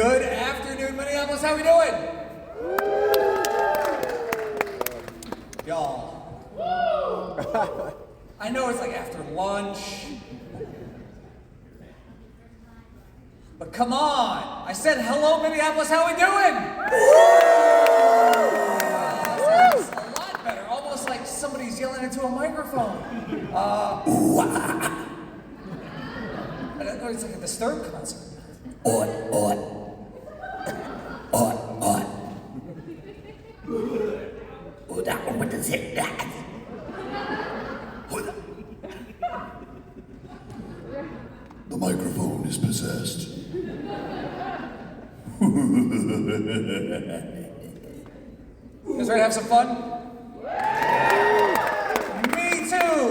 Good afternoon, Minneapolis. How we doing? Y'all. I know it's like after lunch. But come on. I said hello, Minneapolis. How we doing? That's a lot better. Almost like somebody's yelling into a microphone. It's like a Disturbed concert. The microphone is possessed. You guys ready to have some fun? Me too!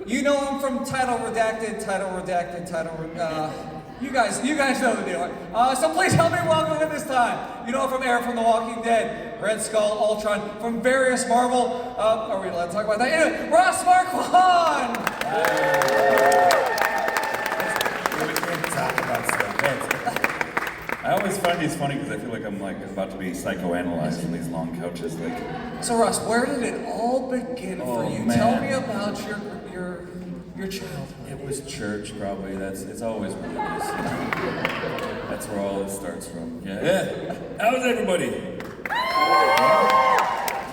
You know him from Title Redacted. You guys know the deal. So please help me welcome him this time. You know him from Eric from The Walking Dead, Red Skull, Ultron, from various Marvel. Are we allowed to talk about that? Anyway, Ross Marquand! We can't talk about stuff. I always find these funny because I feel like I'm about to be psychoanalyzed on these long couches. So Ross, where did it all begin for you? Man. Tell me about your childhood. It was church, probably. It's always religious. That's where all this starts from. Yeah. How's everybody?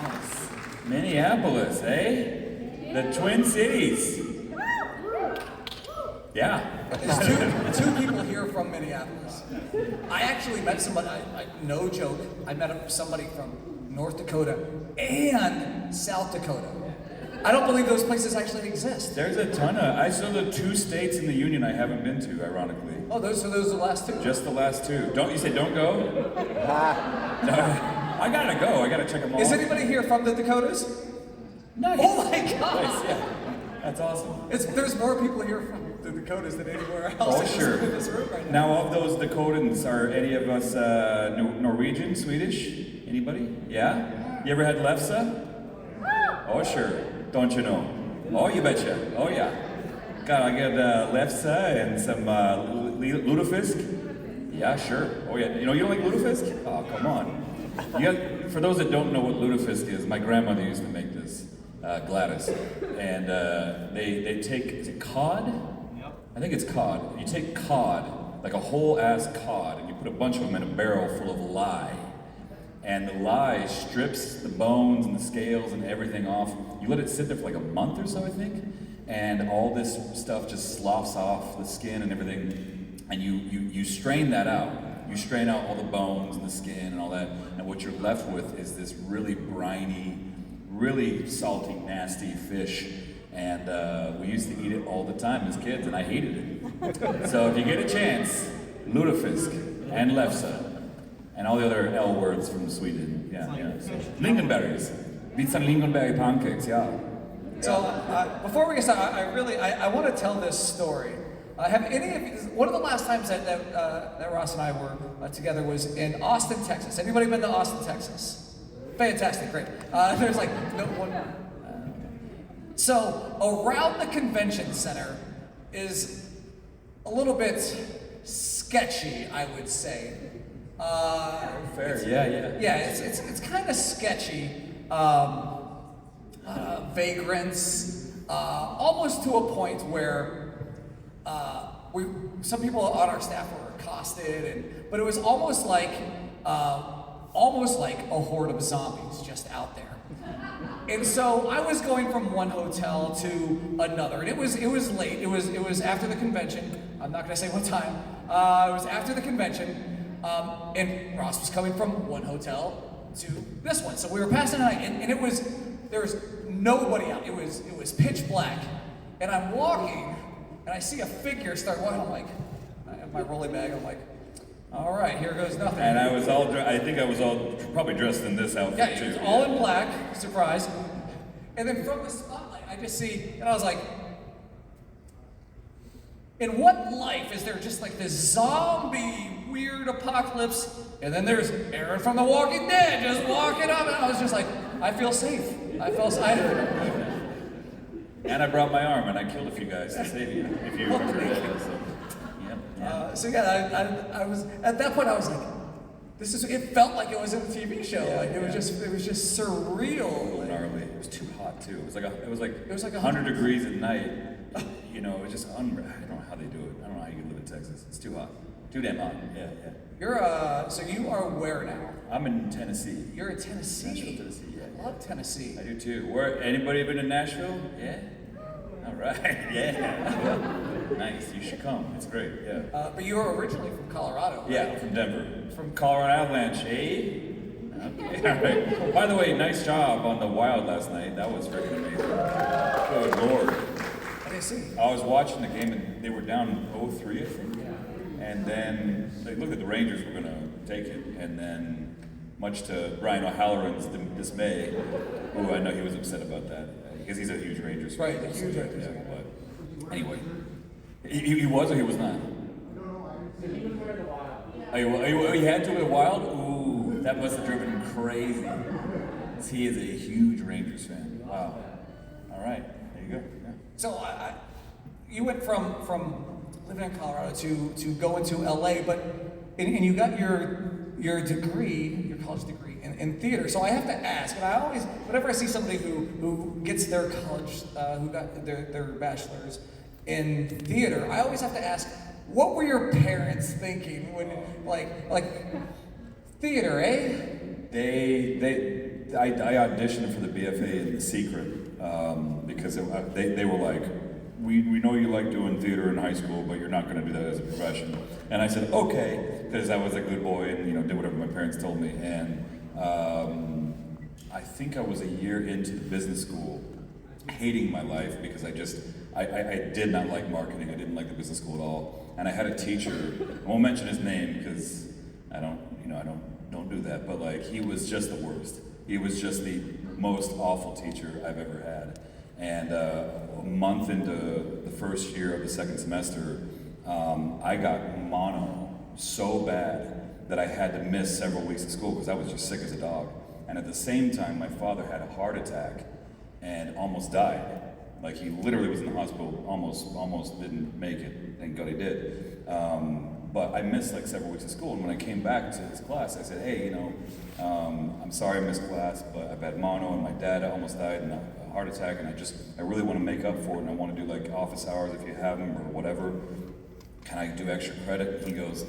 Nice. Minneapolis, eh? The Twin Cities. Yeah. There's two people here from Minneapolis. I actually met somebody, no joke, I met somebody from North Dakota and South Dakota. I don't believe those places actually exist. There's a ton of. I saw the 2 states in the union I haven't been to, ironically. Oh, those are the last two? Just the last 2. You say don't go? No, I gotta go. I gotta check them all. Is anybody here from the Dakotas? Nice. Oh my God! Nice, yeah. That's awesome. There's more people here from the Dakotas than anywhere else Oh, sure. in this room right now. Now, of those Dakotans, are any of us Norwegian, Swedish? Anybody? Yeah? You ever had lefse? Oh, sure. Don't you know? Oh, you betcha. Oh, yeah. God, I get lefse and some lutefisk. Yeah, sure. Oh, yeah. You don't like lutefisk? Oh, come on. For those that don't know what lutefisk is, my grandmother used to make this, Gladys. And they take, is it cod? Yep. I think it's cod. You take cod, like a whole ass cod, and you put a bunch of them in a barrel full of lye. And the lye strips the bones and the scales and everything off. You let it sit there for like a month or so, I think, and all this stuff just sloughs off the skin and everything, and you strain that out. You strain out all the bones and the skin and all that, and what you're left with is this really briny, really salty, nasty fish. And we used to eat it all the time as kids, and I hated it. So if you get a chance, lutefisk and lefse. And all the other L words from Sweden. Yeah. So, lingonberries. Beat some lingonberry pancakes, yeah. So before we get started, I want to tell this story. Have any of you, one of the last times that Ross and I were together was in Austin, Texas. Anybody been to Austin, Texas? Fantastic, great. There's like no one. So around the convention center is a little bit sketchy, I would say. Fair, yeah. Yeah, it's kind of sketchy. Vagrants, almost to a point where some people on our staff were accosted, but it was almost like a horde of zombies just out there. And so I was going from one hotel to another, and it was late. It was after the convention. I'm not going to say what time. It was after the convention. And Ross was coming from one hotel to this one. So we were passing the night, and there was nobody out. It was pitch black. And I'm walking, and I see a figure start walking. I'm like, I have my rolling bag. I'm like, all right, here goes nothing. And I think I was all probably dressed in this outfit yeah, too. it was all in black, surprise. And then from the spotlight, I just see, and I was like, in what life is there just like this zombie weird apocalypse, and then there's Aaron from The Walking Dead just walking up, and I was just like, I feel safe. I felt safe. And I brought my arm and I killed a few guys to save you, if you remember that. So, So yeah, I was at that point. I was like, this is. It felt like it was in a TV show. Yeah, like it was just surreal. Like, Gnarly. It was too hot too. It was like 100 100 degrees at night. You know, it was just I don't know how they do it. I don't know how you can live in Texas. It's too hot. Too damn hot. Yeah. You're so you are where now? I'm in Tennessee. You're in Tennessee. Nashville, Tennessee. Yeah. I love Tennessee. I do too. Where anybody been to Nashville? Yeah. All right. Yeah. Nice. You should come. It's great. Yeah. But you were originally from Colorado. Right? Yeah, from Denver. From Colorado Avalanche, eh? Okay, all right. By the way, nice job on the Wild last night. That was freaking amazing. Good Lord. I didn't see. I was watching the game and they were down 0-3, I think. And then they looked at the Rangers were going to take it. And then, much to Brian O'Halloran's dismay, I know he was upset about that because he's a huge Rangers fan. Right, a huge Rangers fan. But anyway, he was or he was not? Oh, he had to with the Wild? Ooh, that must have driven him crazy. He is a huge Rangers fan. Wow. All right, there you go. Yeah. So you went from living in Colorado to go into LA, but and you got your degree, your college degree in theater. So I have to ask, and I always, whenever I see somebody who gets their college, who got their bachelor's in theater, I always have to ask, what were your parents thinking when like theater, eh? I auditioned for the BFA in secret because they were like, we know you like doing theater in high school, but you're not going to do that as a profession. And I said, okay, because I was a good boy and did whatever my parents told me. And I think I was a year into the business school, hating my life because I did not like marketing. I didn't like the business school at all. And I had a teacher. I won't mention his name because I don't do that. But like he was just the worst. He was just the most awful teacher I've ever had. And a month into the first year of the second semester, I got mono so bad that I had to miss several weeks of school because I was just sick as a dog. And at the same time, my father had a heart attack and almost died. Like he literally was in the hospital, almost didn't make it. Thank God he did. But I missed like several weeks of school, and when I came back to his class, I said, hey, I'm sorry I missed class, but I've had mono, and my dad almost died in a heart attack, and I really want to make up for it, and I want to do like office hours if you have them or whatever. Can I do extra credit? And he goes,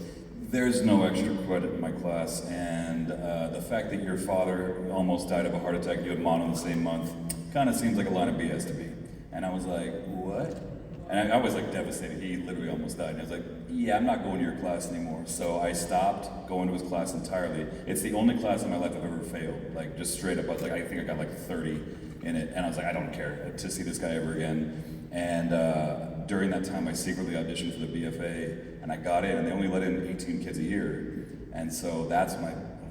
there's no extra credit in my class, and the fact that your father almost died of a heart attack, you had mono in the same month, kind of seems like a line of BS to me. And I was like, what? And I was like devastated. He literally almost died. And I was like, yeah, I'm not going to your class anymore. So I stopped going to his class entirely. It's the only class in my life I've ever failed. Like just straight up, like I think I got like 30 in it. And I was like, I don't care to see this guy ever again. And during that time, I secretly auditioned for the BFA, and I got in, and they only let in 18 kids a year. And so I was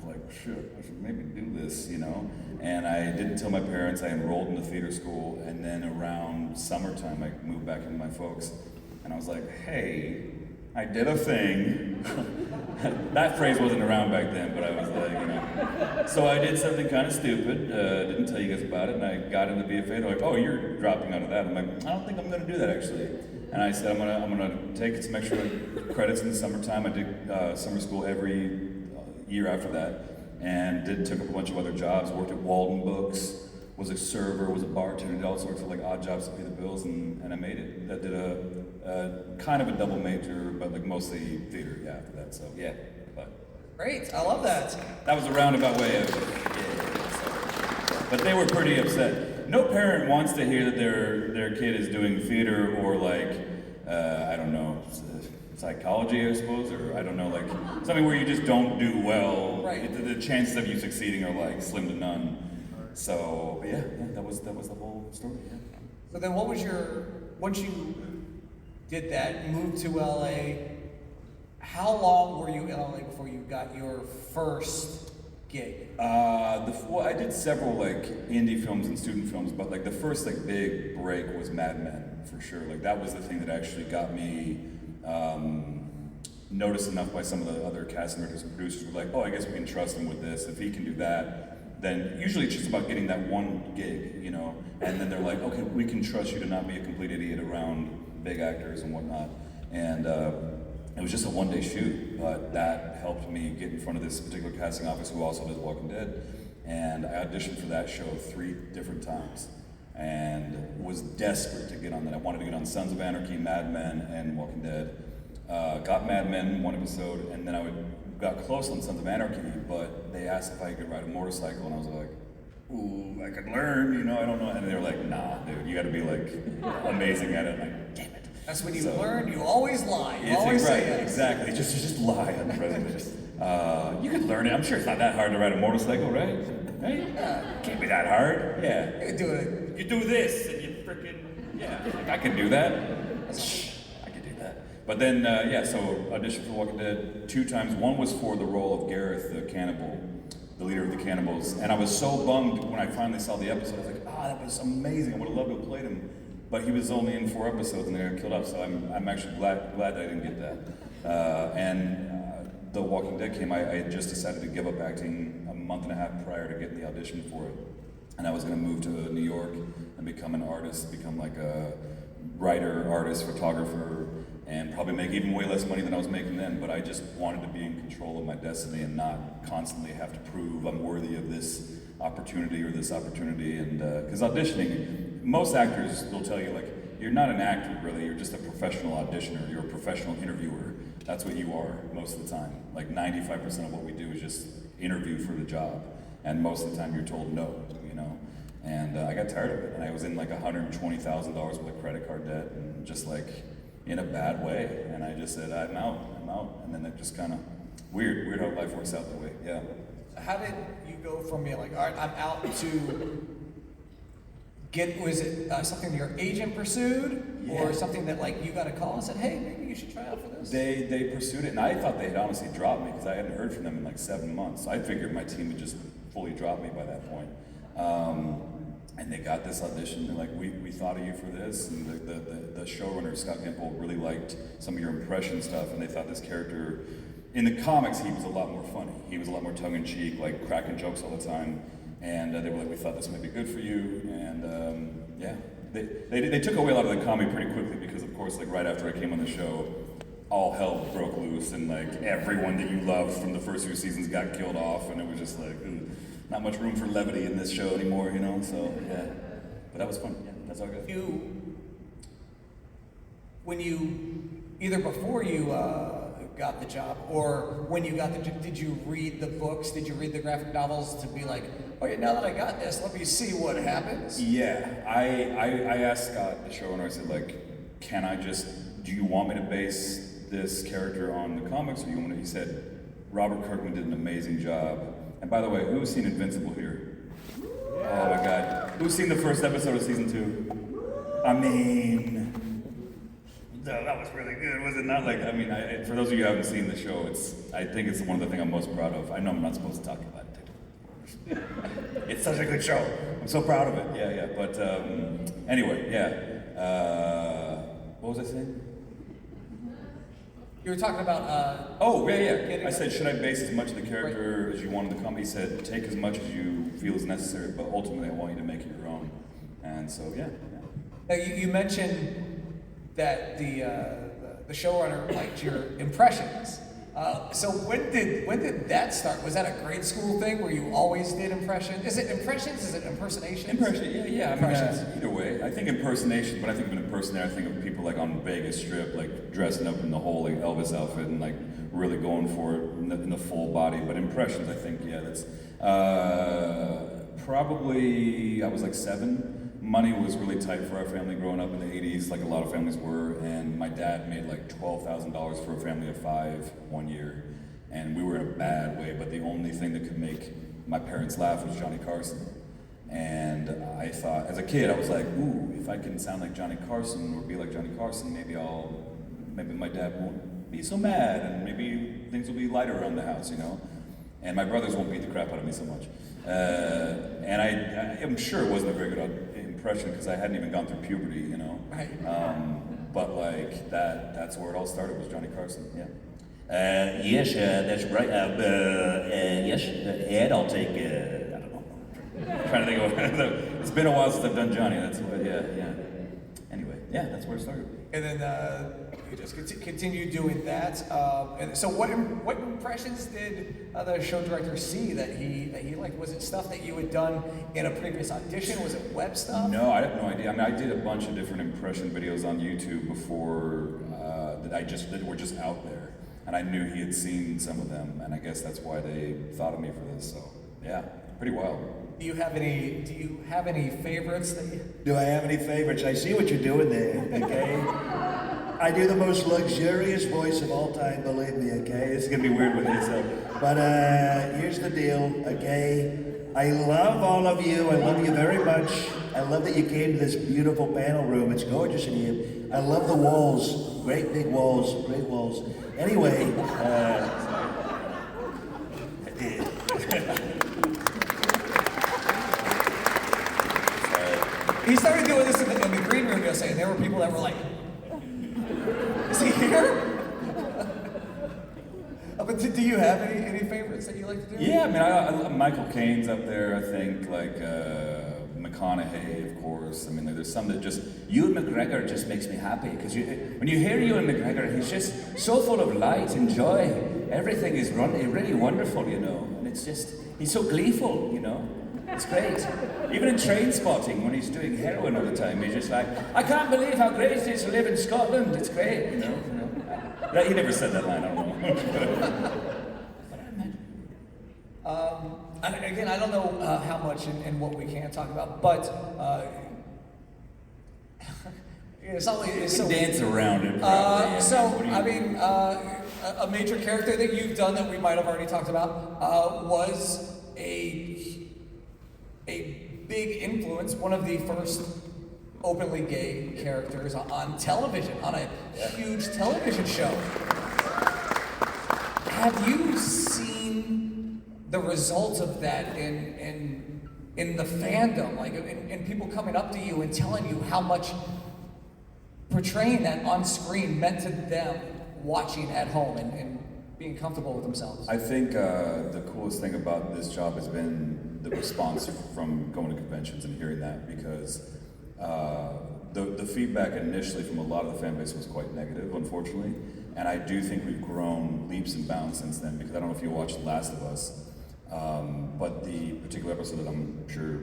like, shit, I should maybe do this, And I didn't tell my parents. I enrolled in the theater school, and then around summertime, I moved back into my folks, and I was like, hey, I did a thing. That phrase wasn't around back then, but I was like, So I did something kind of stupid, didn't tell you guys about it, and I got into BFA. They're like, oh, you're dropping out of that. I'm like, I don't think I'm going to do that, actually. And I said, I'm gonna take some extra credits in the summertime. I did summer school every year after that. And took up a bunch of other jobs, worked at Walden Books, was a server, was a bartender, did all sorts of like odd jobs to pay the bills, and I made it. I did a kind of a double major, but like mostly theater, after that, so yeah. But Great, I love that. that was a roundabout way of, so. But they were pretty upset. No parent wants to hear that their kid is doing theater or like, I don't know, psychology, I suppose, or I don't know, like something where you just don't do well. Right. The chances of you succeeding are like slim to none. So, but yeah, that was the whole story. Yeah. So then, once you did that, moved to LA? How long were you in LA before you got your first gig? I did several like indie films and student films, but like the first like big break was Mad Men for sure. Like that was the thing that actually got me. Noticed enough by some of the other casting directors and producers were like, oh, I guess we can trust him with this. If he can do that, then usually it's just about getting that one gig, and then they're like, okay, we can trust you to not be a complete idiot around big actors and whatnot. And it was just a one-day shoot, but that helped me get in front of this particular casting office who also does Walking Dead. And I auditioned for that show 3 different times and was desperate to get on that. I wanted to get on Sons of Anarchy, Mad Men, and Walking Dead. Got Mad Men 1 episode, and then I got close on Sons of Anarchy, but they asked if I could ride a motorcycle, and I was like, ooh, I could learn, you know, I don't know. And they were like, nah, dude, you gotta be like amazing at it. I'm like, damn it. That's when you learn, you always lie. You always say it. Exactly. Just lie on the president. You could learn it. I'm sure it's not that hard to ride a motorcycle, right? Right? Can't be that hard. Yeah. You can do it. You do this, and you freaking, yeah. Like, I could do that. I could do that. But then, so auditioned for Walking Dead 2 times. One was for the role of Gareth, the cannibal, the leader of the cannibals. And I was so bummed when I finally saw the episode. I was like, that was amazing. I would have loved to have played him. But he was only in 4 episodes and they got killed off, so I'm actually glad that I didn't get that. The Walking Dead came, I had just decided to give up acting a month and a half prior to getting the audition for it. And I was gonna move to New York and become an artist, become like a writer, artist, photographer, and probably make even way less money than I was making then, but I just wanted to be in control of my destiny and not constantly have to prove I'm worthy of this opportunity or this opportunity. And because auditioning, most actors will tell you, like, you're not an actor really, you're just a professional auditioner, you're a professional interviewer. That's what you are most of the time. Like 95% of what we do is just interview for the job. And most of the time you're told no, you know? And I got tired of it. And I was in like $120,000 worth of credit card debt and just like in a bad way. And I just said, I'm out. And then it just kind of, weird how life works out that way, yeah. How did you go from being like, all right, I'm out to was it something your agent pursued? Yeah. Or something that like you got a call and said, hey, maybe you should try out for this? They pursued it, and I thought they had honestly dropped me because I hadn't heard from them in like 7 months. So I figured my team would just fully drop me by that point. And they got this audition, and like, we thought of you for this, and the showrunner, Scott Gimple, really liked some of your impression stuff, and they thought this character, in the comics, he was a lot more funny. He was a lot more tongue-in-cheek, like cracking jokes all the time. And they were like, we thought this might be good for you, and they took away a lot of the comedy pretty quickly because, of course, like right after I came on the show, all hell broke loose, and like everyone that you loved from the first few seasons got killed off, and it was just like, not much room for levity in this show anymore, you know. So yeah, but that was fun. Yeah, that's all good. When you either before you got the job or when you got the job, did you read the books? Did you read the graphic novels to be like, okay, now that I got this, let me see what happens? Yeah, I asked Scott, the showrunner, I said like, do you want me to base this character on the comics, or you want to? He said, Robert Kirkman did an amazing job. And by the way, who's seen Invincible here? Yeah. Oh my God, who's seen the first episode of season 2? I mean, that was really good, was it not? Like, I mean, for those of you who haven't seen the show, I think it's one of the things I'm most proud of. I know I'm not supposed to talk about it. It's such a good show. I'm so proud of it. Yeah. But anyway, yeah. What was I saying? You were talking about. Yeah. I said, should I base as much of the character as you want in the comedy? He said, take as much as you feel is necessary, but ultimately I want you to make it your own. And so, yeah. Now, you mentioned that the showrunner liked your impressions. So when did that start? Was that a grade school thing where you always did impressions? Is it impressions? Is it impersonations? Yeah. Impressions. I mean, either way. I think impersonation, when I think of an impersonator, I think of people like on Vegas Strip, like dressing up in the whole like, Elvis outfit and like really going for it in the full body. But impressions, I think, yeah, that's probably I was like 7. Money was really tight for our family growing up in the 80s, like a lot of families were, and my dad made like $12,000 for a family of 5 one year, and we were in a bad way, but the only thing that could make my parents laugh was Johnny Carson. And I thought, as a kid, I was like, ooh, if I can sound like Johnny Carson or be like Johnny Carson, maybe my dad won't be so mad, and maybe things will be lighter around the house, you know? And my brothers won't beat the crap out of me so much. And I'm sure it wasn't a very good impression because I hadn't even gone through puberty, you know. Right. But like that's where it all started, was Johnny Carson. Yeah. Yes, that's right. Yes, Ed, I'll take. I don't know. I'm trying to think of it's been a while since I've done Johnny. That's what. Yeah. Anyway. yeah, that's where it started. And then you just continue doing that. And so, what impressions did the show director see that he liked? Was it stuff that you had done in a previous audition? Was it web stuff? No, I have no idea. I mean, I did a bunch of different impression videos on YouTube before that were just out there, and I knew he had seen some of them, and I guess that's why they thought of me for this. So, yeah, pretty wild. Do you have any favorites that you? Do I have any favorites? I see what you're doing there, okay? I do the most luxurious voice of all time, believe me, okay? It's gonna be weird with this, but here's the deal, okay? I love all of you. I love you very much. I love that you came to this beautiful panel room. It's gorgeous in here. I love the walls. Great big walls. Great walls. Anyway, He started doing this in the green room yesterday, and there were people that were like, "Is he here?" But do you have any favorites that you like to do? Yeah, I mean, Michael Caine's up there. I think like McConaughey, of course. I mean, there's some that just Ewan McGregor just makes me happy because when you hear Ewan McGregor, he's just so full of light and joy. Everything is really wonderful, you know, and it's just he's so gleeful, you know. It's great. Even in Train Spotting, when he's doing heroin all the time, he's just like, I can't believe how great it is to live in Scotland. It's great, you know. He never said that line, I don't know. And again, I don't know how much and what we can talk about, but it's so Dance around it. Probably. I mean, a major character that you've done that we might have already talked about was a big influence, one of the first openly gay characters on television, on a huge television show. Have you seen the results of that in the fandom, like in people coming up to you and telling you how much portraying that on screen meant to them watching at home and being comfortable with themselves? I think the coolest thing about this job has been the response from going to conventions and hearing that, because the feedback initially from a lot of the fan base was quite negative, unfortunately, and I do think we've grown leaps and bounds since then, because I don't know if you watched Last of Us, but the particular episode that I'm sure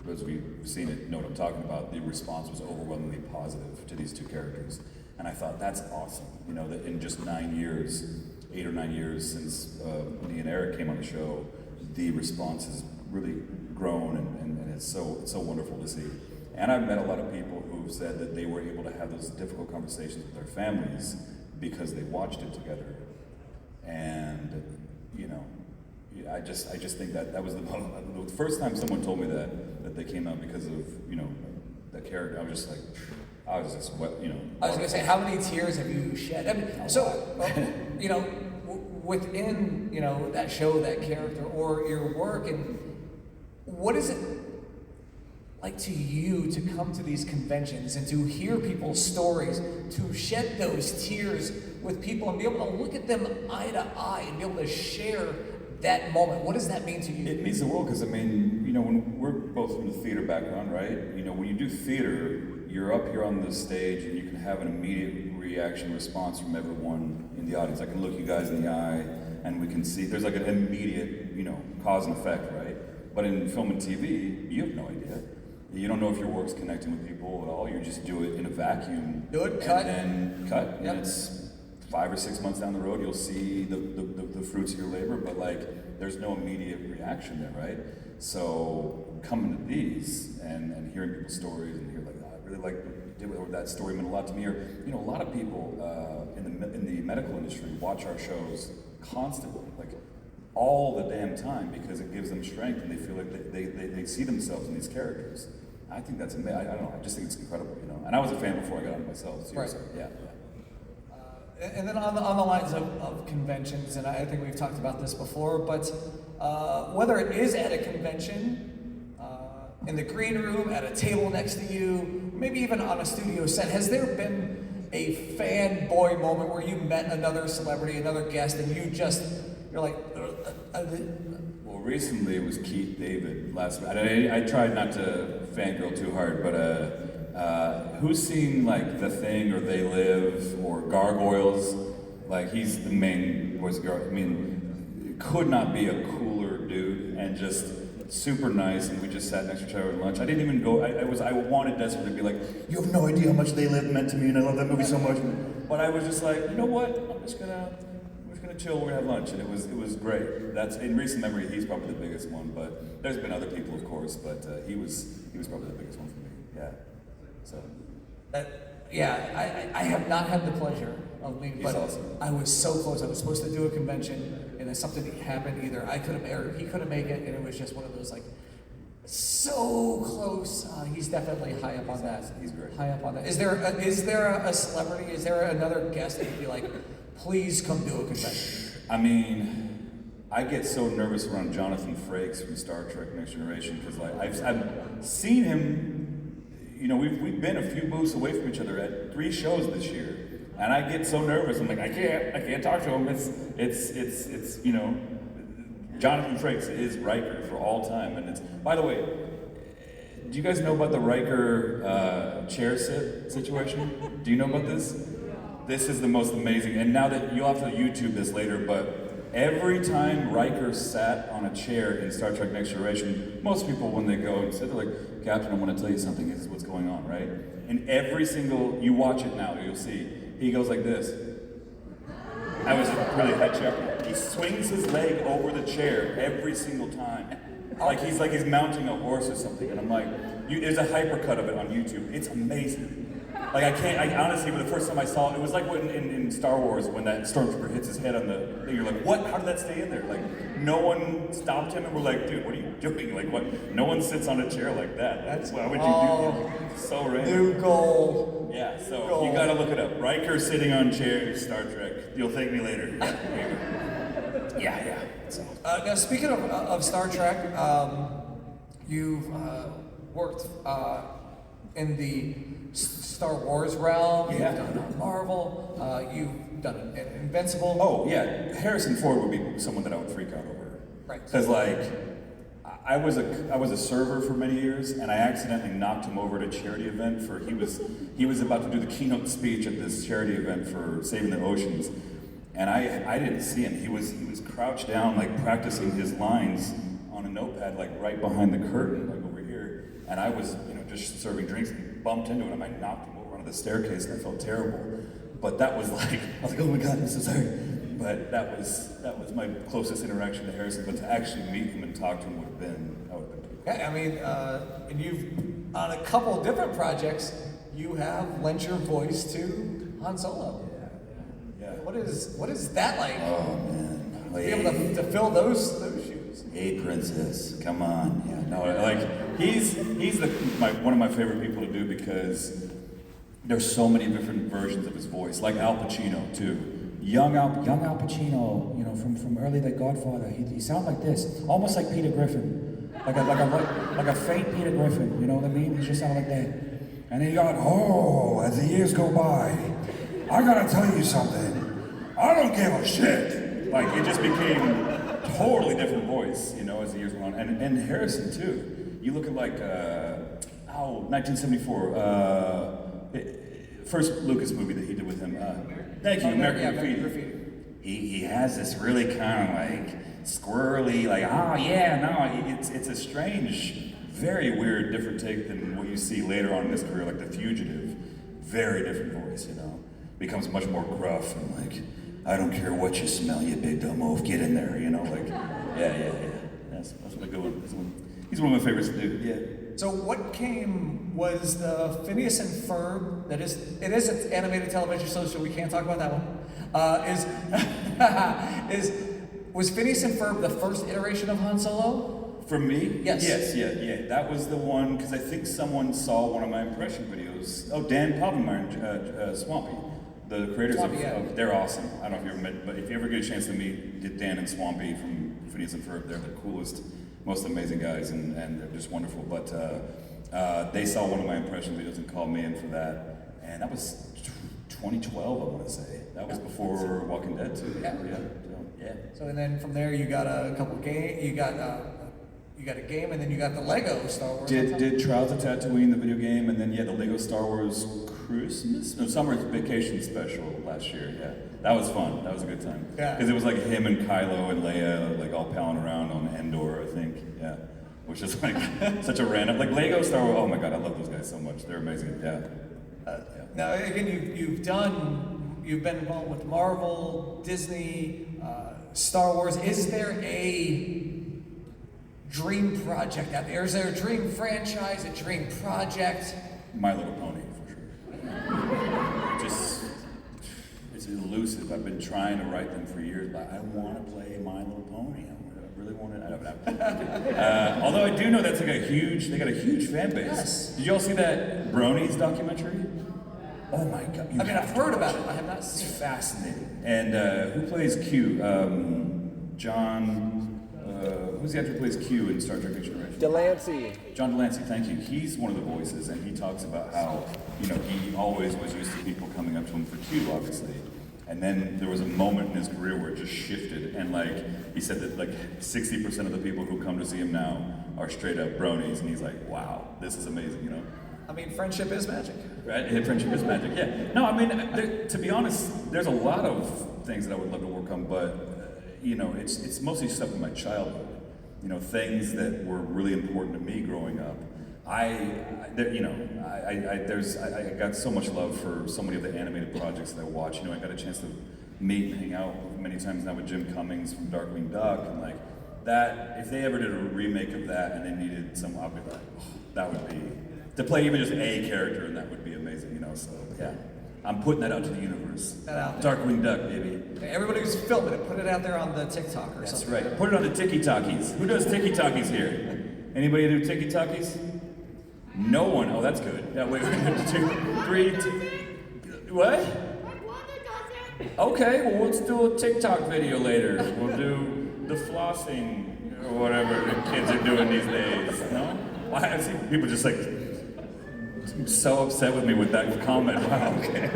those of you who've seen it know what I'm talking about, the response was overwhelmingly positive to these two characters, and I thought that's awesome, you know, that in just 8 or 9 years since me and Eric came on the show, the response has really grown, and it's so wonderful to see. And I've met a lot of people who've said that they were able to have those difficult conversations with their families because they watched it together. And you know, I just think that was the first time someone told me that they came out because of, you know, that character. I was just wet, you know. I was gonna say, how many tears have you shed? I mean, you know, within, you know, that show, that character, or your work, and what is it like to you to come to these conventions and to hear people's stories, to shed those tears with people and be able to look at them eye to eye and be able to share that moment? What does that mean to you? It means the world, because I mean, you know, when we're both from the theater background, right? You know, when you do theater, you're up here on the stage and you can have an immediate reaction, response from everyone in the audience. I can look you guys in the eye and we can see, there's like an immediate, you know, cause and effect, right? But in film and TV, you have no idea. You don't know if your work's connecting with people at all. You just do it in a vacuum. Do it, cut. And then cut. Yep. And it's 5 or 6 months down the road, you'll see the fruits of your labor, but like, there's no immediate reaction there, right? So coming to these and hearing people's stories and hear like, oh, I really like or that story meant a lot to me, or, you know, a lot of people in the medical industry watch our shows constantly, like all the damn time, because it gives them strength and they feel like they see themselves in these characters. I think that's amazing. I don't know, I just think it's incredible, you know. And I was a fan before I got on myself, so right. So, yeah. And then on the lines of conventions, and I think we've talked about this before, but whether it is at a convention, in the green room, at a table next to you, maybe even on a studio set, has there been a fanboy moment where you met another celebrity, another guest, and you're like, Well, recently it was Keith David last week. I tried not to fangirl too hard, but who's seen like The Thing or They Live or Gargoyles? Like he's the main voice of Gargoyles. I mean, could not be a cooler dude and just super nice. And we just sat next to each other at lunch. I didn't even go. I wanted desperately to be like, you have no idea how much They Live meant to me, and I love that movie so much. But I was just like, you know what? We're just gonna chill. We're gonna have lunch, and it was great. That's in recent memory. He's probably the biggest one, but there's been other people, of course. But he was probably the biggest one for me. Yeah. So. I have not had the pleasure of meeting, but awesome. I was so close. I was supposed to do a convention, and then something happened. Either I couldn't, or he couldn't make it, and it was just one of those like so close. He's definitely high up on that. He's great. High up on that. Is there a celebrity? Is there another guest that would be like, please come do a convention? I mean, I get so nervous around Jonathan Frakes from Star Trek Next Generation because like I've seen him. You know, we've been a few booths away from each other at 3 shows this year, and I get so nervous. I'm like, I can't talk to him. It's you know, Jonathan Frakes is Riker for all time, and it's. By the way, do you guys know about the Riker chair sit situation? Do you know about this? This is the most amazing. And now that you'll have to YouTube this later, but every time Riker sat on a chair in Star Trek Next Generation, most people when they go and sit, they're like, Captain, I want to tell you something. This is what's going on, right? And every single, you watch it now, you'll see, he goes like this. I was really head check. He swings his leg over the chair every single time. Like he's mounting a horse or something. And I'm like, there's a hypercut of it on YouTube. It's amazing. Like I honestly, the first time I saw it, it was like when in Star Wars when that stormtrooper hits his head on the thing, you're like, what? How did that stay in there? Like no one stopped him and we're like, dude, what are you doing? Like what? No one sits on a chair like that. That's why would you do that? So random. New goal. Yeah, so you gotta look it up. Riker sitting on chairs, Star Trek. You'll thank me later. Yeah. So. Now speaking of Star Trek, you've worked in the Star Wars realm, Yeah. you've done Marvel, you've done Invincible. Oh yeah, Harrison Ford would be someone that I would freak out over. Right. Because like, I was a server for many years, and I accidentally knocked him over at a charity event for he was about to do the keynote speech at this charity event for saving the oceans, and I didn't see him. He was crouched down like practicing his lines on a notepad like right behind the curtain like over here, and I was just serving drinks and bumped into him. I knocked him over onto the staircase, and I felt terrible. But that was like, I was like, oh my God, I'm so sorry. But that was my closest interaction to Harrison. But to actually meet him and talk to him would have been pretty cool. Yeah, I mean, and you've on a couple of different projects, you have lent your voice to Han Solo. Yeah. What is that like? Oh man. To be able to fill those shoes. Hey princess, come on. Yeah, no, like he's one of my favorite people to do because there's so many different versions of his voice, like Al Pacino too. Young Al Pacino, from early The Godfather, he sounded like this, almost like Peter Griffin, like a faint Peter Griffin. You know what I mean? He just sounded like that. And then he got, as the years go by, I gotta tell you something. I don't give a shit. Like it just became a totally different voice, as the years went on. And Harrison too. You look at like 1974. First Lucas movie that he did with him. Thank you, American Graffiti. He has this really kind of like squirrely, like it's a strange, very weird, different take than what you see later on in his career, like The Fugitive. Very different voice, becomes much more gruff and like, I don't care what you smell, you big dumb oaf, get in there, like, yeah. That's what a good one. He's one of my favorites to do, yeah. So what was the Phineas and Ferb, it is an animated television show, so we can't talk about that one, was Phineas and Ferb the first iteration of Han Solo? For me? Yes. Yeah. That was the one, because I think someone saw one of my impression videos. Oh, Dan Povenmire, Swampy. The creators of they're awesome. I don't know if you ever met, but if you ever get a chance to meet Dan and Swampy from Phineas and Ferb, they're the coolest, most amazing guys, and they're just wonderful. But they saw one of my impression videos and called me in for that, and that was 2012, I want to say. That was before Walking Dead too. Yeah. So and then from there you got a couple you got a game, and then you got the Lego Star Wars. Did Trials of Tatooine, the video game, and then the Lego Star Wars Christmas? No, summer vacation special last year. Yeah, that was fun. That was a good time. Yeah. Because it was like him and Kylo and Leia like all palling around on Endor, I think. Yeah, which is like such a random like Lego Star Wars. Oh my God, I love those guys so much. They're amazing. Yeah. Now again, you've been involved with Marvel, Disney, Star Wars. Is there a dream project out there? Is there a dream franchise, a dream project? My Little Pony, for sure. Just, it's elusive. I've been trying to write them for years, but I want to play My Little Pony. I really want to. I don't know. Although I do know that's like they got a huge fan base. Yes. Did you all see that Bronies documentary? Oh my God. I've heard about it. I have not seen It's it. fascinating. And who plays Q? Who's the actor who plays Q in Star Trek Next Generation? Delancey. John Delancey, thank you. He's one of the voices, and he talks about how, he always was used to people coming up to him for Q, obviously. And then there was a moment in his career where it just shifted, and he said that 60% of the people who come to see him now are straight up bronies, and he's like, wow, this is amazing, I mean, friendship is magic. Right? Friendship is magic, yeah. No, I mean, to be honest, there's a lot of things that I would love to work on, but, it's mostly stuff in my childhood. Things that were really important to me growing up. I got so much love for so many of the animated projects that I watch. I got a chance to meet and hang out many times now with Jim Cummings from Darkwing Duck, and that. If they ever did a remake of that and they needed some, I'd be like, oh, that would be to play even just a character, and that would be amazing. So yeah. I'm putting that out to the universe. That out there. Darkwing Duck, baby. Everybody who's filming it, put it out there on the TikTok or That's something. right. Put it on the Tiki-Talkies. Who does Tiki-Talkies here? Anybody do Tiki-Talkies? No one. Oh, that's good. Yeah, wait, 2, 3. What? Okay, well, let's do a TikTok video later. We'll do the flossing or whatever the kids are doing these days. No? Why? I see people just so upset with me with that comment. Wow, okay.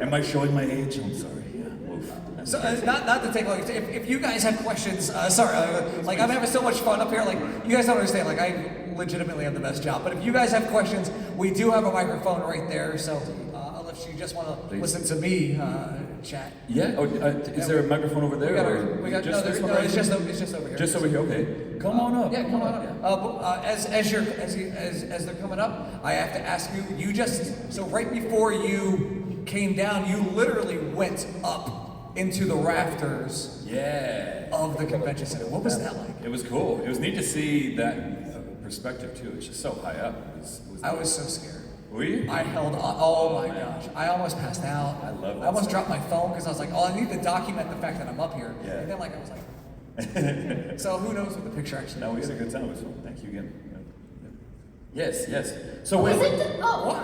Am I showing my age? I'm sorry. Yeah. Oof. So not to take long. If you guys have questions, sorry. I'm having so much fun up here. You guys don't understand. I legitimately have the best job. But if you guys have questions, we do have a microphone right there. So unless you just want to listen to me chat. Yeah. Oh, is there a microphone over there? We got just this one no, right it's here? just over here. Just over here. Okay. Come on up. Yeah, come on up. As they're coming up, I have to ask you. So right before you came down, you literally went up into the rafters. Yeah. Of the convention center. What was that like? It was cool. It was neat to see that perspective too. It's just so high up. I was so scared. Were you? I held on. Oh my gosh! I almost passed out. I love that I almost stuff. dropped my phone because I was like, "Oh, I need to document the fact that I'm up here." Yeah. And then I was like. So who knows what the picture actually? No, we had a good time. It was fun. Thank you again. Yes, yes. So Is wait. it the, oh,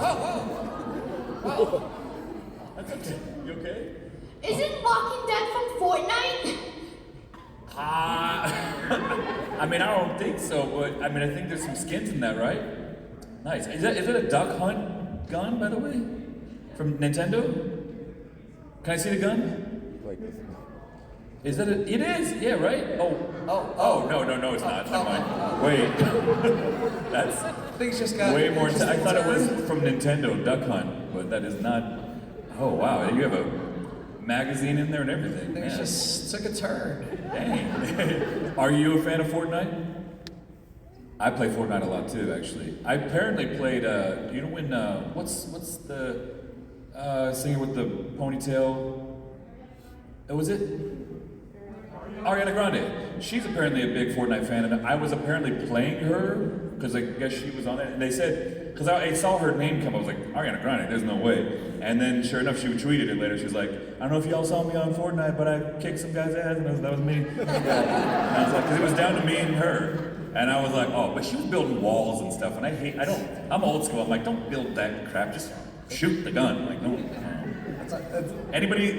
Whoa! That's okay. You okay? isn't Walking Dead from Fortnite? I mean, I don't think so, but I think there's some skins in that, right? Nice. Is that a duck hunt gun, by the way? From Nintendo? Can I see the gun? Is that it? It is, yeah, right? No, it's not. Never mind. Wait. That's Things just got. way more. I thought it was turned. from Nintendo, Duck Hunt, but that is not. Oh, wow. You have a magazine in there and everything. Things Man. just took a turn. Dang. Are you a fan of Fortnite? I play Fortnite a lot too, actually. I apparently played, you know when, what's the singer with the ponytail? Was it? Ariana Grande. She's apparently a big Fortnite fan, and I was apparently playing her, because I guess she was on it, and they said, because I saw her name come, I was like, Ariana Grande, there's no way. And then sure enough, she tweeted it later, she was like, I don't know if y'all saw me on Fortnite, but I kicked some guy's ass, and that was me. And I was like, because it was down to me and her. And I was like, oh, but she was building walls and stuff, and I'm old school, I'm like, don't build that crap, just shoot the gun. Like, no. Anybody, you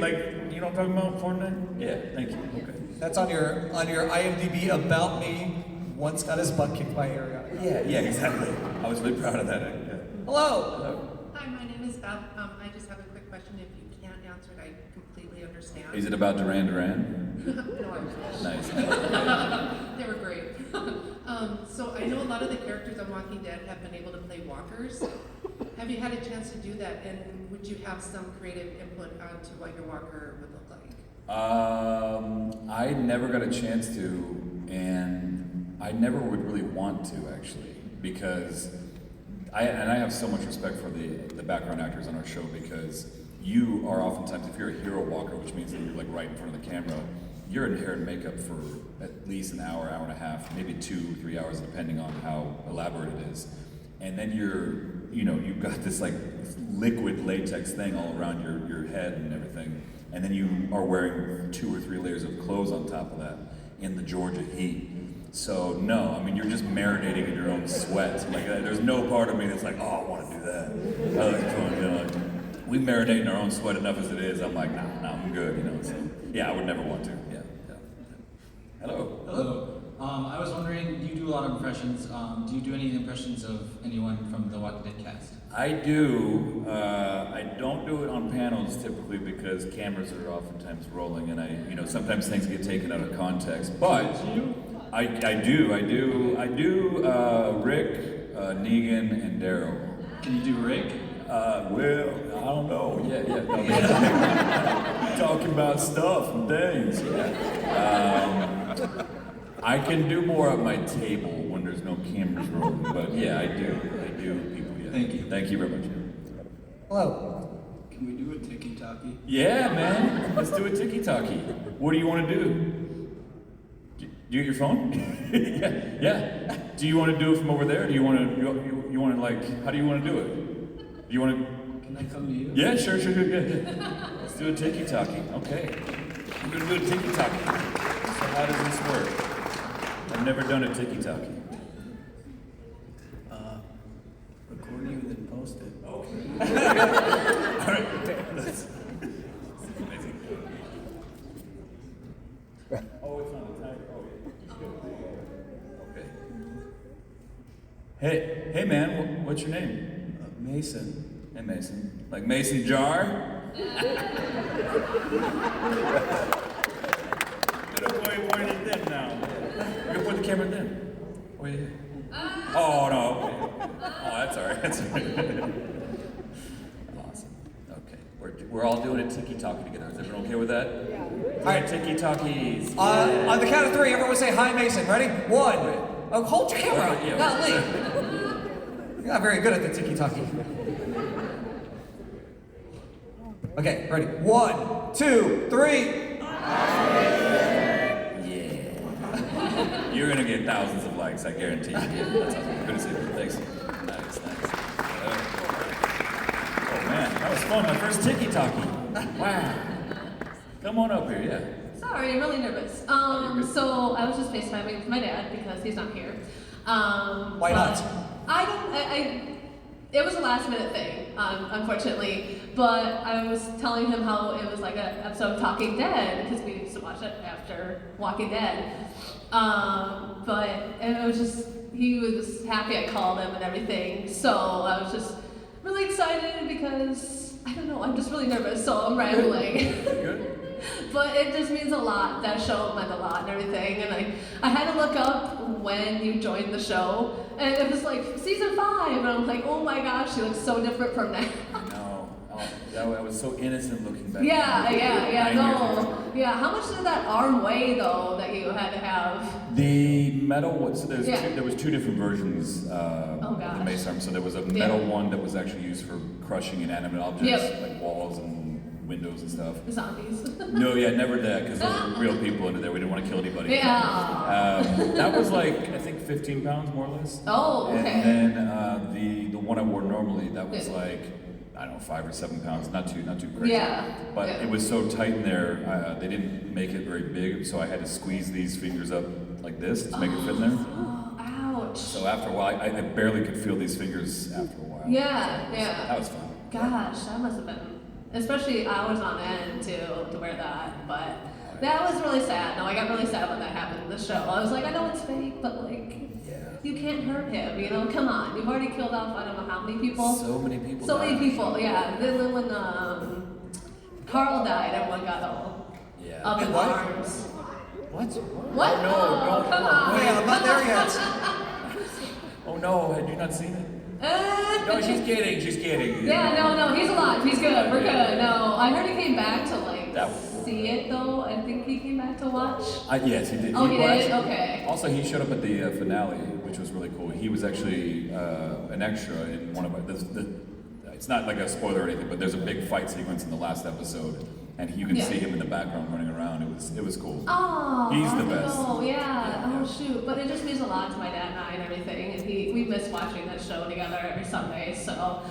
know what I'm talking about, Fortnite? Yeah, thank you, okay. That's on your IMDb about me. Once got his butt kicked by Ariana. Yeah, exactly. I was really proud of that. Yeah. Hello. Hi, my name is Beth. I just have a quick question. If you can't answer it, I completely understand. Is it about Duran Duran? No, I wish. Nice. They were great. So I know a lot of the characters on Walking Dead have been able to play walkers. Have you had a chance to do that? And would you have some creative input onto what your walker would look like? I never got a chance to, and I never would really want to actually, because I have so much respect for the background actors on our show, because you are oftentimes, if you're a hero walker, which means that you're like right in front of the camera, you're in hair and makeup for at least an hour, hour and a half, maybe 2-3 hours, depending on how elaborate it is. And then you've got this like liquid latex thing all around your head and everything. And then you are wearing 2 or 3 layers of clothes on top of that in the Georgia heat. So no, I mean, you're just marinating in your own sweat. Like, there's no part of me that's like, oh, I want to do that. Oh, that's fun, like, we marinate in our own sweat enough as it is. I'm like, nah, I'm good, So yeah, I would never want to. Yeah. Hello. Hello. I was wondering, you do a lot of impressions. Do you do any impressions of anyone from the Walking Dead cast? I do. I don't do it on panels typically because cameras are oftentimes rolling, and sometimes things get taken out of context. But I do. Rick, Negan, and Daryl. Can you do Rick? Well, I don't know. Yeah. Talking about stuff and things. Yeah. I can do more at my table when there's no cameras rolling, but yeah, I do people. Yeah. Thank you. Thank you very much. Hello. Can we do a tiki-taki? Yeah, man. Let's do a tiki-taki. What do you want to do? Do you get your phone? yeah. Do you want to do it from over there? Do you want to? You want to like? How do you want to do it? Do you want to? Can I come to you? Yeah, sure. Yeah. Let's do a tiki-taki. Okay. We're gonna do a tiki-taki. So how does this work? I've never done a tiki-taki. Record you, then post it. Okay. All right. That's amazing. Oh, it's on the time. Oh, yeah. Okay. Hey, man. What's your name? Mason. Hey, Mason. Like Mason Jar? You're gonna point it then now. You're gonna point the camera then. Oh, yeah. Oh, no. Okay. Oh, that's all right. That's all right. Awesome. Okay. We're all doing a tiki-taki together. Is everyone okay with that? Yeah. All right, tiki-takis. On the count of 3, everyone say hi, Mason. Ready? 1. Oh, hold your camera. Yeah. Golly. You're not very good at the tiki-taki. Okay, ready? 1, 2, 3. Yeah. You're gonna get thousands of likes, I guarantee you. Yeah, that's awesome. Good to see you. Thanks. Nice. Oh man, that was fun. My first tiki-taki. Wow. Come on up here, yeah. Sorry, I'm really nervous. So I was just FaceTiming with my dad because he's not here. Why not? It was a last minute thing, unfortunately. But I was telling him how it was like an episode of Talking Dead because we used to watch it after Walking Dead. But it was just, he was happy I called him and everything. So I was just really excited because, I don't know, I'm just really nervous, so I'm rambling. Good. But it just means a lot. That show meant a lot and everything. And I had to look up when you joined the show. And it was like season 5. And I'm like, oh my gosh, she looks so different from now. No. Oh, I was so innocent looking back. Yeah. No. Years. Yeah. How much did that arm weigh though that you had to have? The metal one, so Yeah. there was 2 different versions of the mace arm. So there was a metal one that was actually used for crushing inanimate objects, like walls and windows and stuff. Zombies. No, yeah, never that, because those were real people under there. We didn't want to kill anybody. Yeah. That was like, I think 15 pounds more or less. Oh, okay. And then the one I wore normally, that was like, I don't know, 5 or 7 pounds. Not too crazy. Yeah. But Yeah. it was so tight in there, they didn't make it very big, so I had to squeeze these fingers up like this to make it fit in there. Oh, ouch. So after a while, I barely could feel these fingers after a while. Yeah. That was fun. Gosh, that must have been, especially hours on end to wear that, but That was really sad. No, I got really sad when that happened in the show. I was like, I know it's fake, but like, you can't hurt him, you know? Come on, you've already killed off I don't know how many people. So many people. So many people, yeah. Then when Carl died, everyone got all up in arms. What? What? No, no, come no. on. Wait, I'm not there yet. Oh no, had you not seen it? No, she's kidding. She's kidding. Yeah, no, he's alive. He's good. We're good. No, I heard he came back to like That- see it though. I think he came back to watch. Yes, he did. Oh, he well, did? actually- Okay. Also, he showed up at the finale, which was really cool. He was actually an extra in one of our. It's not like a spoiler or anything, but there's a big fight sequence in the last episode, and you can Yeah. see him in the background running around. It was cool. Oh, He's the best. Oh, yeah. Yeah. Oh, shoot. But it just means a lot to my dad and I and everything. And we miss watching that show together every Sunday. So,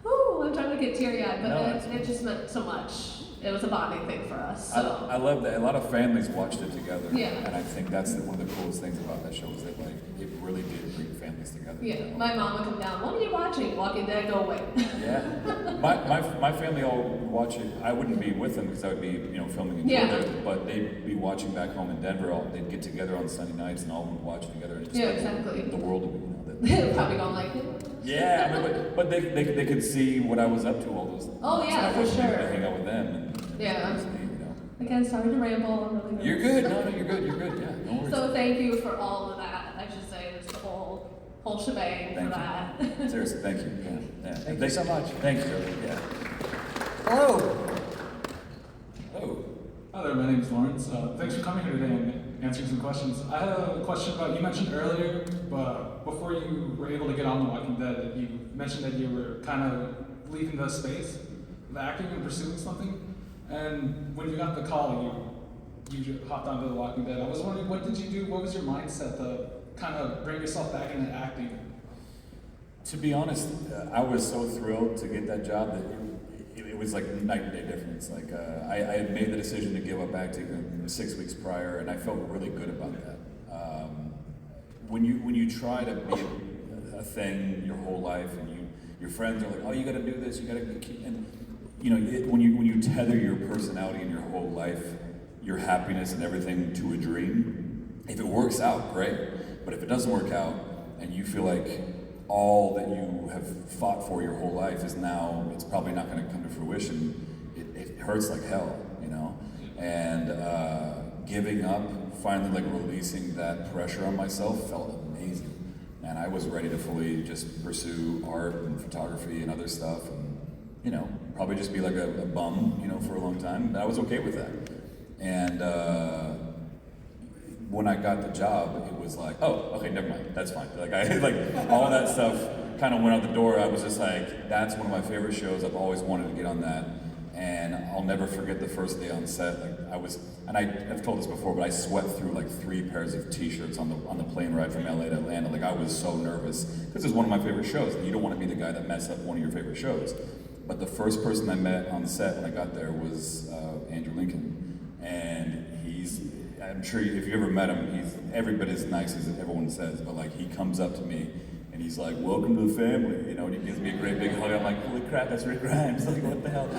I'm trying to get teary-eyed, but No, it just meant so much. It was a bonding thing for us. So. I love that. A lot of families watched it together. Yeah. And I think that's one of the coolest things about that show is that like it really did bring families together. Yeah, you know? my mom would come down. What are you watching? Walking Dead, go away. Yeah. My family all watch it. I wouldn't be with them because I would be, filming in Yeah. Georgia, but they'd be watching back home in Denver. They'd get together on Sunday nights and all would watch together. And it just Yeah, made exactly. The world of it, They're probably going like, Yeah, I mean, but they could see what I was up to all those. Oh, yeah, for I sure. hang out with them. And Yeah. it was neat, you know. again, sorry to ramble. I'm really nervous. You're good. No, you're good. You're good. Yeah, no worries. So thank you for all of that. I should say just the whole shebang Thank for you. that. Seriously, thank you. Yeah. Thank you so much. Thank you. Yeah. Hello. Oh. Hi there, my name is Lawrence. Thanks for coming here today and answering some questions. I had a question about, you mentioned earlier, but before you were able to get on The Walking Dead, you mentioned that you were kind of leaving the space of acting and pursuing something. And when you got the call, you hopped onto The Walking Dead. I was wondering, what did you do? What was your mindset to kind of bring yourself back into acting? To be honest, I was so thrilled to get that job that it was like night and day difference. Like I had made the decision to give up acting 6 weeks prior, and I felt really good about that. When you try to be a thing your whole life, and your friends are like, oh, you got to do this, you got to keep, and when you tether your personality and your whole life, your happiness and everything to a dream, if it works out, great. But if it doesn't work out, and you feel like all that you have fought for your whole life is now, it's probably not going to come to fruition, it hurts like hell, And giving up, finally like releasing that pressure on myself felt amazing. And I was ready to fully just pursue art and photography and other stuff and, probably just be like a bum, for a long time. But I was okay with that. And when I got the job, it was like, oh, okay, never mind, that's fine. Like all that stuff kind of went out the door. I was just like, that's one of my favorite shows. I've always wanted to get on that. And I'll never forget the first day on set. I've told this before, but I sweat through like 3 pairs of t-shirts on the plane ride from LA to Atlanta. Like I was so nervous, because it's one of my favorite shows, and you don't want to be the guy that messed up one of your favorite shows. But the first person I met on set when I got there was Andrew Lincoln. And I'm sure if you ever met him, he's every bit as nice as everyone says, but like he comes up to me and he's like, welcome to the family, and he gives me a great big hug. I'm like, holy crap, that's Rick Grimes, like what the hell,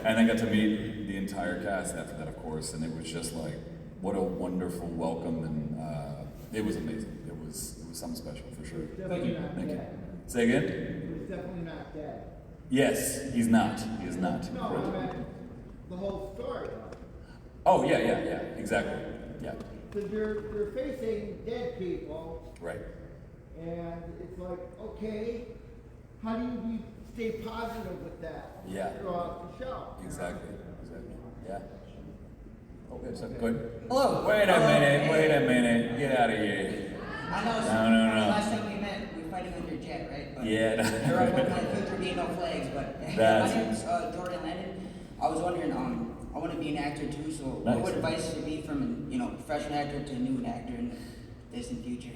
And I got to meet the entire cast after that, of course, and it was just like, what a wonderful welcome, and it was amazing. It was something special for sure. Thank you. Thank you. Say again? He's definitely not dead. Yes, he's not. He is not. No, I meant the whole story. Oh yeah, exactly. Yeah. Because you're facing dead people, Right. and it's like, okay, how do you stay positive with that Yeah. throughout the show? Exactly. Yeah. Okay, so good. Hello. Wait a minute. Get out of here. I know. No. Last time we met, we were fighting on your jet, right? But Yeah. You're right. I think there being no flags, but That's- my name's Jordan Lennon. I was wondering, I want to be an actor too. So, Nice. what advice would be from professional actor to a new actor in the distant future?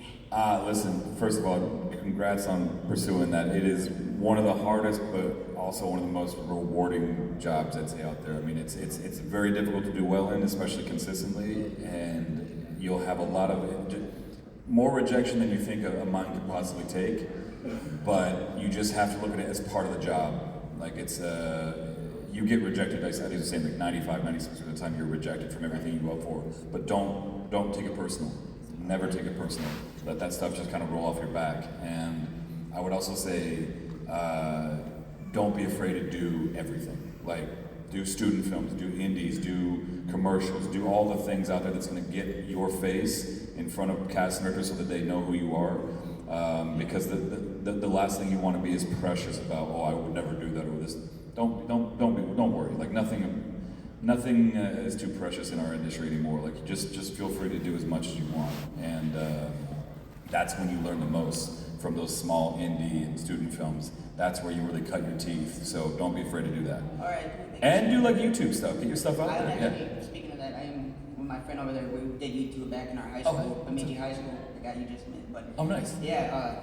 Listen, first of all, congrats on pursuing that. It is one of the hardest, but also one of the most rewarding jobs I'd say out there. I mean, it's very difficult to do well in, especially consistently, and you'll have a lot of more rejection than you think a mind could possibly take. But you just have to look at it as part of the job. Like you get rejected. I was saying like 95, 96% of the time you're rejected from everything you go up for. But don't take it personal. Never take it personal. Let that stuff just kind of roll off your back. And I would also say, don't be afraid to do everything. Like, do student films, do indies, do commercials, do all the things out there that's going to get your face in front of cast and directors so that they know who you are. Because the last thing you want to be is precious about, oh, I would never do that or this. Don't worry. Like nothing is too precious in our industry anymore. Like just feel free to do as much as you want, and that's when you learn the most from those small indie and student films. That's where you really cut your teeth. So don't be afraid to do that. All right. And do like YouTube stuff. Get your stuff out there. Actually, speaking of that, I am with my friend over there. We did YouTube back in our high school, Bemidji High School, the guy you just met. But oh, nice. Yeah.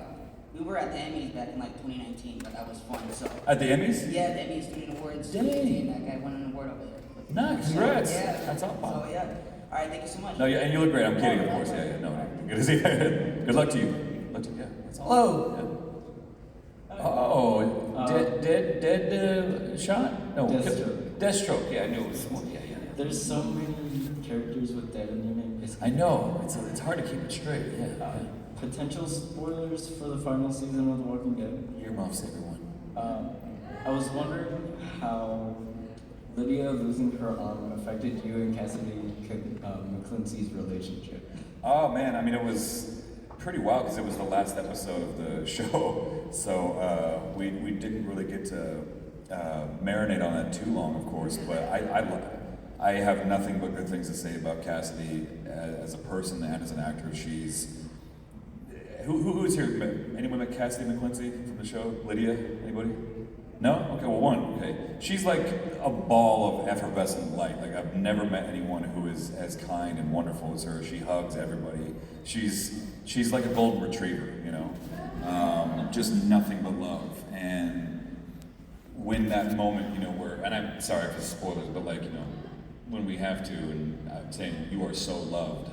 We were at the Emmys back in like 2019, but that was fun. So at the Emmys? Yeah, the Emmys Student Awards. Dang. And that guy won an award over there. Nice, congrats. Yeah. That's awesome. So yeah. All right, thank you so much. No, yeah, and you look great. I'm kidding, of course. Yeah, no. Good to see you. Good luck to you. Luck to you. Yeah. That's awesome. Hello. Yeah. Oh, dead shot? No. Deathstroke. Deathstroke. Yeah, I knew it was. Yeah. There's so many characters with dead in their name. I know. It's hard to keep it straight. Yeah. Potential spoilers for the final season of The Walking Dead. Earmuffs, everyone. I was wondering how Lydia losing her arm affected you and Cassidy McClincy's relationship. Oh man, I mean it was pretty wild because it was the last episode of the show, so we didn't really get to marinate on that too long, of course. But I have nothing but good things to say about Cassidy as a person and as an actor. She's who's here? Anyone met Cassidy McClincy from the show? Lydia? Anybody? No? Okay, well one, okay. She's like a ball of effervescent light. Like I've never met anyone who is as kind and wonderful as her. She hugs everybody. She's like a golden retriever, you know? Just nothing but love. And when that moment, you know, and I'm sorry for the spoilers, but like, you know, when we have to, and I'm saying you are so loved,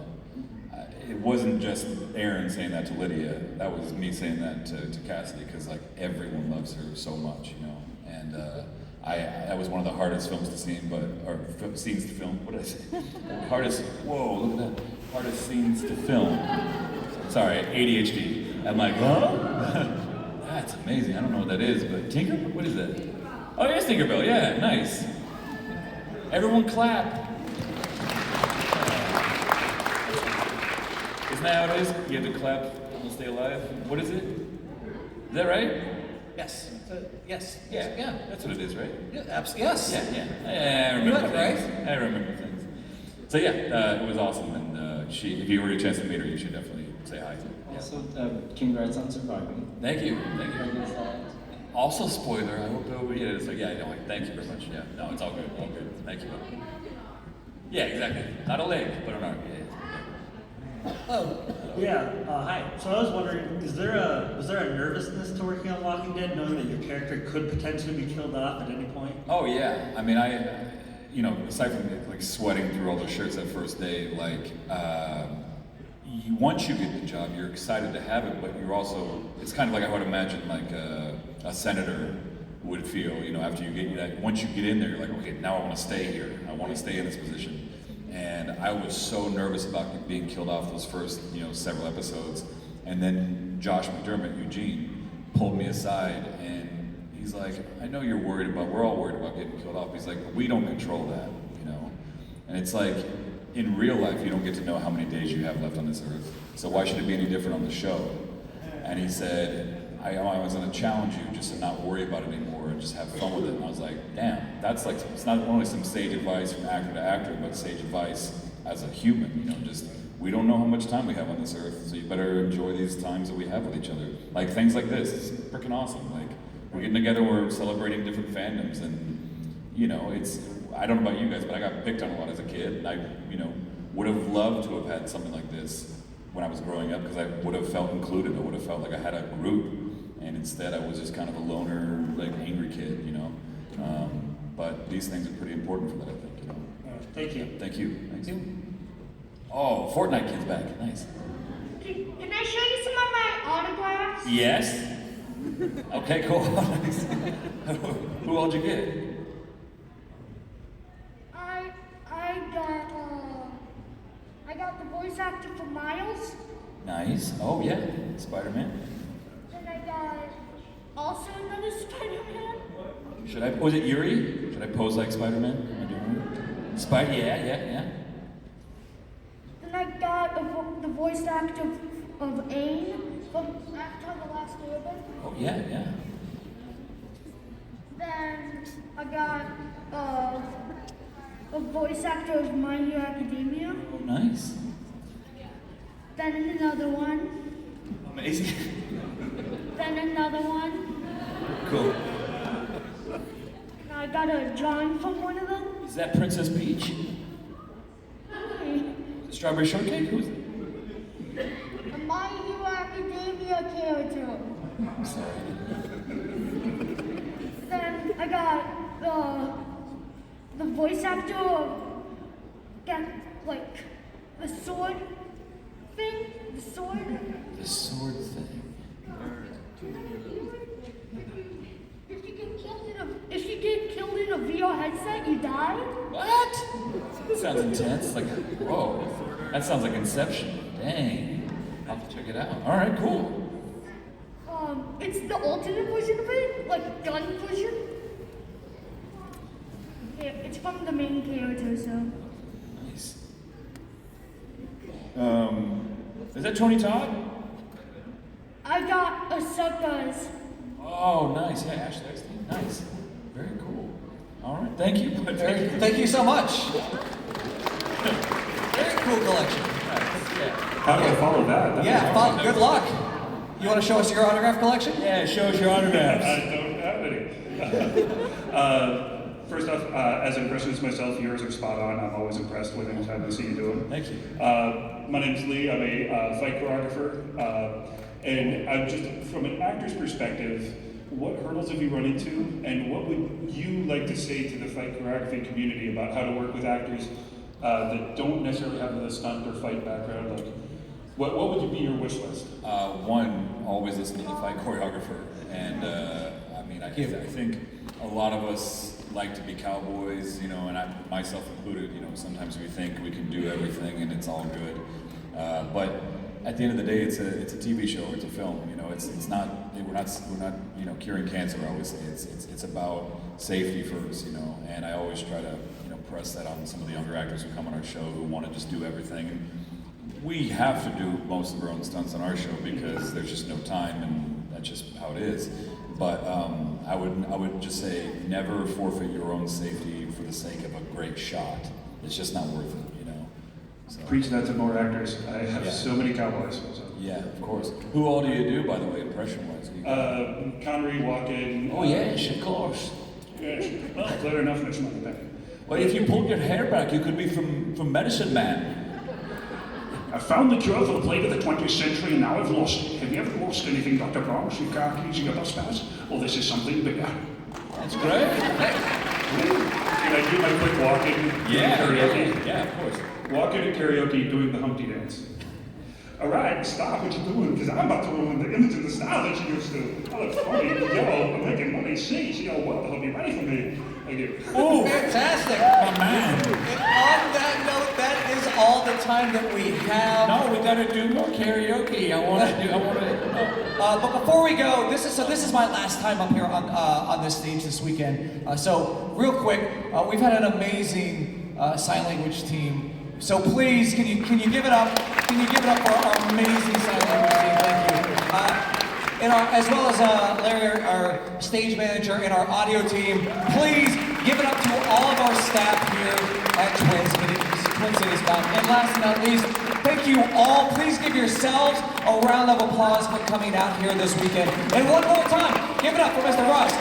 it wasn't just Aaron saying that to Lydia, that was me saying that to Cassidy, because like everyone loves her so much, you know, and that was one of the hardest films to see, scenes to film, what did I say? Whoa, look at that, hardest scenes to film. Sorry, ADHD. I'm like, huh? That's amazing, I don't know what that is, but Tinkerbell, what is that? Oh, yes, Tinkerbell, yeah, nice. Everyone clap. Isn't that how it is? You have to clap to stay alive? What is it? Is that right? Yes. Yes. Yeah, that's what it is, right? Yeah, absolutely. Yes. Yeah. I remember Right? things. I remember things. So yeah, it was awesome, and if you ever get a chance to meet her, you should definitely say hi to her. Yeah. Also, congrats on surviving. Thank you. Also, spoiler, I hope nobody is like, yeah, no, like, thank you very much. Yeah, no, it's all good, Thank you. Yeah, exactly. Not a leg, but an arm. Yeah. Oh. Yeah, hi. So I was wondering, was there a nervousness to working on Walking Dead, knowing that your character could potentially be killed off at any point? Oh yeah, I mean, aside from like sweating through all those shirts that first day, like, once you get the job, you're excited to have it, but you're also, it's kind of like I would imagine like a senator would feel, you know, after you get that, once you get in there, you're like, okay, now I want to stay here. I want to stay in this position. And I was so nervous about being killed off those first, several episodes. And then Josh McDermott, Eugene, pulled me aside and he's like, I know you're worried we're all worried about getting killed off. He's like, but we don't control that, And it's like, in real life, you don't get to know how many days you have left on this earth. So why should it be any different on the show? And he said, I was going to challenge you just to not worry about it anymore and just have fun with it. And I was like, damn, that's like, it's not only some sage advice from actor to actor, but sage advice as a human, just, we don't know how much time we have on this earth, so you better enjoy these times that we have with each other. Like things like this, it's freaking awesome. Like, we're getting together, we're celebrating different fandoms, and, it's, I don't know about you guys, but I got picked on a lot as a kid, and I, would have loved to have had something like this when I was growing up, because I would have felt included, I would have felt like I had a group. And instead, I was just kind of a loner, like angry kid, But these things are pretty important for that, I think, Thank you. Thank you. Thank you. Oh, Fortnite kid's back. Nice. Can I show you some of my autographs? Yes. Okay, cool. Nice. Who all'd you get? got the voice actor for Miles. Nice. Oh yeah, Spider-Man. Then I got also another Spider-Man. Should I? Was it Yuri? Should I pose like Spider-Man? Am I doing it? Spider? Yeah. Then I got the voice actor of Aang from Avatar: The Last Airbender. Oh yeah. Then I got a voice actor of My Hero Academia. Oh nice. Then another one. Amazing. Then another one. Cool. And I got a John from one of them. Is that Princess Peach? Strawberry Shortcake? Who's it? A My Hero Academia character. I'm sorry. Then I got the voice actor of the sword thing. The sword. The sword thing. If you get killed in a VR headset, you die. What? That sounds intense. Like, whoa. That sounds like Inception. Dang. I'll have to check it out. All right, cool. It's the alternate version of it, like gun version. Yeah, it's from the main character, so. Nice. Is that Tony Todd? I got Ahsoka's. Oh, nice. Yeah, Ashley Eckstein. Nice. Very cool. All right. Thank you. Thank you so much. Very cool collection. How do I follow that? Good luck. You want to show us your autograph collection? Yeah, show us your autographs. I don't have any. First off, as an impressionist myself, yours are spot on. I'm always impressed with any time I see you doing. Thank you. My name's Lee. I'm a fight choreographer. And I'm just, from an actor's perspective, what hurdles have you run into? And what would you like to say to the fight choreography community about how to work with actors that don't necessarily have the stunt or fight background? Like, what would be your wish list? One, always listen to the fight choreographer. And I think a lot of us like to be cowboys, and I, myself included, sometimes we think we can do everything and it's all good. But at the end of the day, it's a TV show, it's a film, it's not, we're not curing cancer, I always say. It's about safety first, and I always try to, press that on some of the younger actors who come on our show who want to just do everything. And we have to do most of our own stunts on our show because there's just no time, and that's just how it is. But I would just say never forfeit your own safety for the sake of a great shot. It's just not worth it, So. Preach that to more actors. I have so many cowboys. So. Yeah, of course. Who all do you do, by the way, impression-wise? Connery, Walken. Oh yes, of course. Yes. Well, clear enough, Miss Moneyback. Well, if you pulled your hair back, you could be from Medicine Man. I found the cure for the plague of the 20th century, and now I've lost it. Have you ever lost anything, Dr. Brown? Your car keys, your bus pass? Well, this is something bigger. That's great. Can I do my quick walking? Karaoke? Yeah, of course. Walking and karaoke, doing the Humpty dance. All right, stop what you're doing, because I'm about to ruin the image and the style that you used to. I look funny, yo, I'm making money, see how well they'll be ready for me. Thank you. Oh, fantastic. My man. And on that note, that is all the time that we have. No, we gotta do more karaoke. But before we go, this is my last time up here on this stage this weekend. So real quick, we've had an amazing sign language team. So please, can you give it up? Can you give it up for our amazing sign language team? Thank you. As well as Larry, our stage manager, and our audio team, please give it up to all of our staff here at Twin Cities Mountain. And last but not least, thank you all. Please give yourselves a round of applause for coming out here this weekend. And one more time, give it up for Mr. Russ.